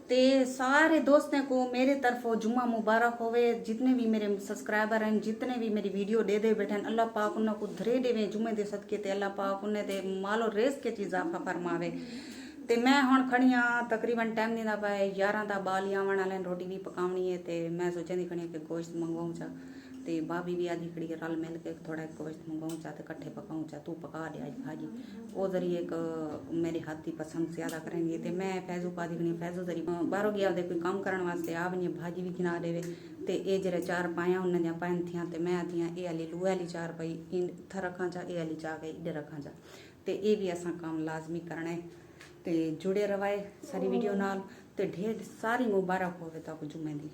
ते सारे दोस्तों को मेरे तरफों जुम्मा मुबारक होवे। जितने भी मेरे सब्सक्राइबर हैं, जितने भी मेरी वीडियो दे बैठे हैं, अल्लाह पाक उन्हें को धरे देवे जुम्मे दे सदके ते अल्लाह पाक उन्हें दे मालो रेस के चीज़ आफा फरमावे। ते मैं हुण खड़ी हाँ तकरीबन टाइम नहीं दा पाए 11 दा बाल आवन वाले रोटी भी पकावनी है। ते मैं सोचा दी खड़ी कि गोश्त मंगवाऊँ चा ते भाभी भी आधी खड़ी रल मिल के थोड़ा गोश्त मंगवाऊँ चा ते कट्ठे पकाऊँ चा। तू पका दे आज भाजी वो जरिए एक मेरे हाथ की पसंद ज़्यादा करेंगे। तो मैं फैजू पा दी फैजू जरी बाहरों गया दे कोई काम करने वास्ते आ बनी भाजी भी गिना देवे। तो ये जरा चार पाया उन्हें पाइन थियाँ तो मैं आदियाँ ये आली लूह वाली चार पाई इत्थर रखा चा ये आली चाह गई इधर रखा चा। तो ये भी असा काम लाजमी करना है। तो जुड़े रवाए सारी वीडियो नाल तो ढेर सारी मुबारक होवे तक जुम्मे दी।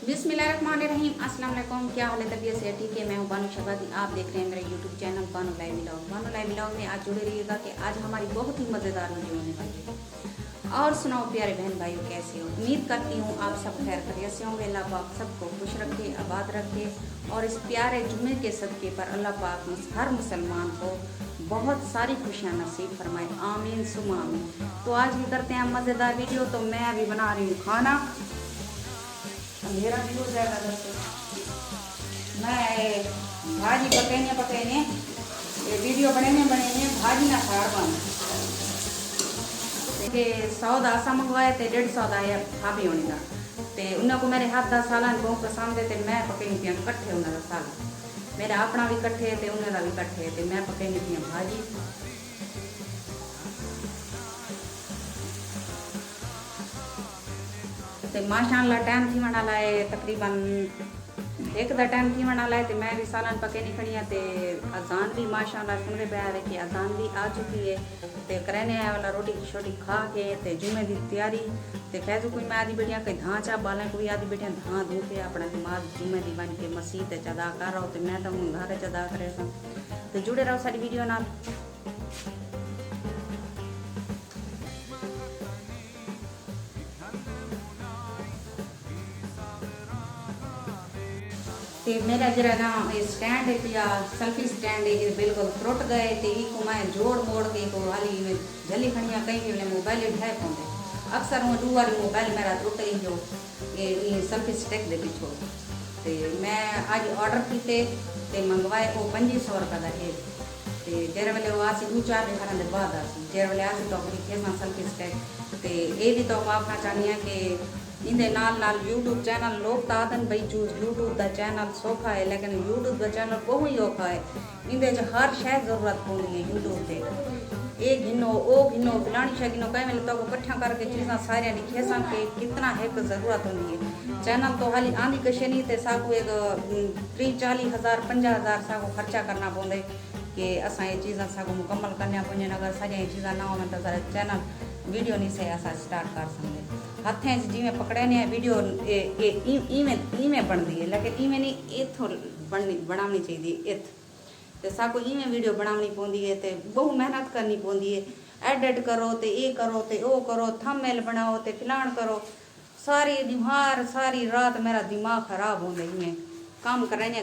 बिस्मिल्लाहिर्रहमानिर्रहीम, अस्सलाम वालेकुम। क्या हाल है? तबीयत से ठीक है? मैं हूँ बानो शहबादी। आप देख रहे हैं मेरे YouTube channel Bano live vlog. Bano live vlog में आज जुड़े रहिएगा कि आज हमारी बहुत ही मज़ेदार वीडियो होने वाली है। और सुनाओ प्यारे बहन भाइयों, कैसे हो? उम्मीद करती हूँ आप सब खैर खैरियत से होंगे। अल्लाह पाक सबको खुश रखे, आबाद रखे और इस प्यारे जुम्मे के सदके पर अल्लाह पाक हर मुसलमान को बहुत सारी खुशियाँ नसीब फरमाए। आमीन सुम आमीन। तो आज भी करते हैं मज़ेदार वीडियो। तो मैं अभी बना रही हूँ खाना, अंधेरा भी हो जाएगा दोस्तों। मैं भाजी पकने ये वीडियो बने भाजी ना साड़ बन के 100 का आसा मंगवाया तो 150 का आया भाभी होने का। तो उन्होंने को मेरे हाथ का सालन बहुत पसंद है। तो मैं पकनी थी कट्ठे उन्होंने सालन मेरा अपना भी कट्ठे तो उन्होंने भी कट्ठे। तो मैं पकनी थी भाजी। तो माशाअल्लाह टाइम थी वना लाए तकरीबन 1 का टाइम थी वना लाए। तो मैं भी सालन पके नहीं खड़ी। तो अजान भी माशाअल्लाह सुन रहे बैठे कि अजान भी आ चुकी है। तो करने आया वाला रोटी छोटी खा के तो जुम्मे की तैयारी। तो फैजू कोई मैं आदि बैठिया कहीं धाँ चा बालें कोई आदि बैठिया धाँ धू के अपना दिमाग जुम्मे की बन के मसीह चदा कर रहा हो। तो मैं तो हूँ घर चदा करे सा। तो जुड़े रहो सारी वीडियो नाल। तो मेरा जरा ना स्टैंड है पिया सेल्फी स्टैंड है ये बिल्कुल टुट गए। तो को मैं जोड़ मोड़ के को हाली जल्दी खड़िया कहीं भी मोबाइल ढाए पाते अक्सर हूँ 2 बार मोबाइल मेरा टुट ही जो ये सेल्फी स्टिक दे पिछो। तो मैं आज ऑर्डर किए तो मंगवाए वो 2500 रुपये का है। तो जेरे वेले वो आसी 2-4 दिन के बाद आसी जेरे वेले आसी तो अपनी फेस सेल्फी स्टिक। तो ये भी तो आखना चाहनी है कि इंदे नाल यूट्यूब चैनल लोग तो आदन भाई चूज यूट्यूब का चैनल सौखा है लेकिन यूट्यूब का चैनल बहुत ही औखा है। इंदे हर शय जरूरत पौनी है यूट्यूब से ये घिनो वो घिनो फलानी शय घिनो कई मिले तो कट्ठा करके चीज़ा सारिया लिखे सन के कितना है जरूरत होती है। चैनल तो हाली आंधी कशे नहीं तो साकू एक 30-40 हज़ार 50,000 साकू खर्चा करना पौंदे कि असा ये चीज़ा साकू मुकम्मल करने पौंदियां। अगर सारिया चीज़ा ना हो तो सारे चैनल वीडियो नहीं से असा स्टार्ट कर सकते। हथें जिमें पकड़ने वीडियो इवें बनती है लेकिन इवें नहीं इथों बनानी चाहिए इत तो साको इवें वीडियो बनानी पौंदी है। तो बहुत मेहनत करनी पौंदी है। एडिट करो तो ये करो तो वो करो थंबनेल बनाओ तो फिलान करो सारी रात मेरा दिमाग खराब होंगे इवें काम कराइए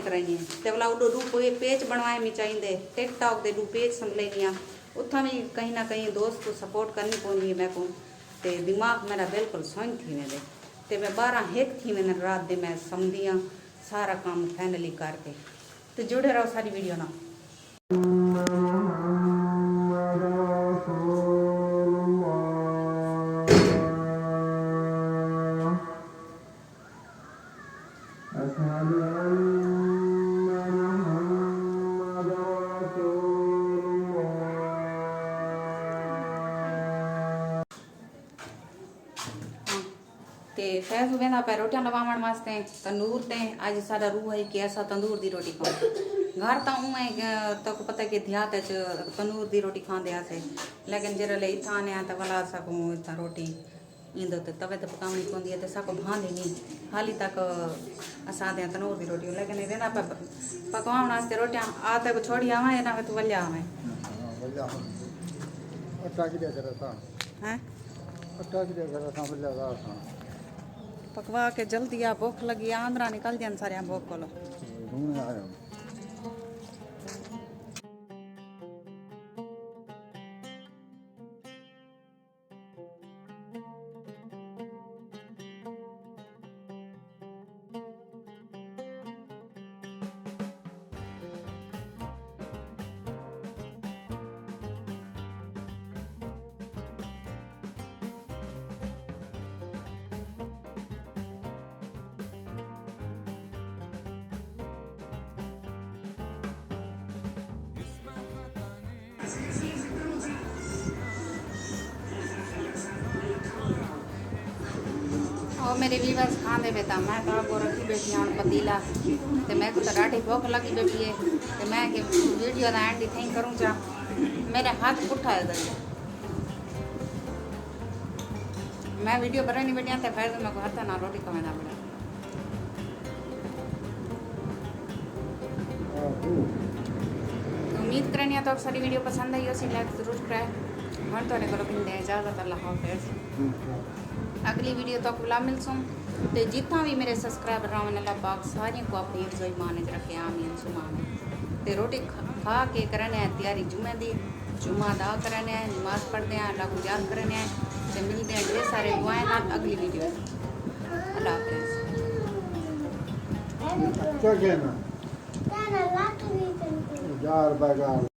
तो बोला उडो कोई पेज बनवाए में चाहिए टिकटॉक के 2 पेज संभलेनिया उतना भी कहीं ना कहीं दोस्त को सपोर्ट करनी पौनी है। मैं को तो दिमाग मेरा बिल्कुल सुन थी वेंदे। तो मैं 12-1 थी मैंने रात दे मैं समझी हाँ सारा काम फाइनली करके। तो जुड़े रहो सारी वीडियो ना। ते फैज वेंदा पे रोटियां लवावण वास्ते तंदूर ते अज साडा रूह है कि असा तंदूर दी रोटी खाऊं। घर तो उमें तो पता कि देहात तंदूर दी रोटी खाते आसे लेकिन जरे इतना आने तो भला साकू इतना रोटी ईंदो तो तवे ते पकावनी पवंदी है तो साको भांदी नहीं हाली तक असां दे तंदूर दी रोटी लेकिन वेंदा पे पकवाण वास्ते रोटियां आ तो छोड़ी आवा ना तो वल्या आवे आटा की जगह था हैं आटा की जगह था मिल जाता था पकवा के जल्दी आ भूख लगी आंद्रा निकल जान सारे भूख को ढूंढने आया और मेरे वीवर्स खाते बेटा मैं तो आपको रखी बैठी हूँ पतीला तो मैं को तो ढाडी भूख लगी बैठी है तो मैं कि वीडियो का एंड थी करूँ चा मेरे हाथ पुठा है इधर मैं वीडियो बना नहीं बैठी तो फिर तो मैं को हाथ ना रोटी कमाना पड़ा उम्मीद करनी तो सारी वीडियो पसंद आई उसी लाइक जरूर कराए हम तो मिलते हैं इजाज़त अल्लाह हाफिज़ अगली वीडियो तक बुला मिलसूँ तो जितना भी मेरे सब्सक्राइबर रहे अल्लाह पाक सारे को अपनी हिफ्ज़ो ईमान च रखे आमीन सुमान तो रोटी खा के करने तैयारी जुम्मे दी जुम्मा अदा करने नमाज पढ़ते हैं अल्लाह को याद करने तो मिलते हैं ढेर सारे दुआएं नाल अगली वीडियो अल्लाह हाफिज़ क्या कहना 4 रुपए का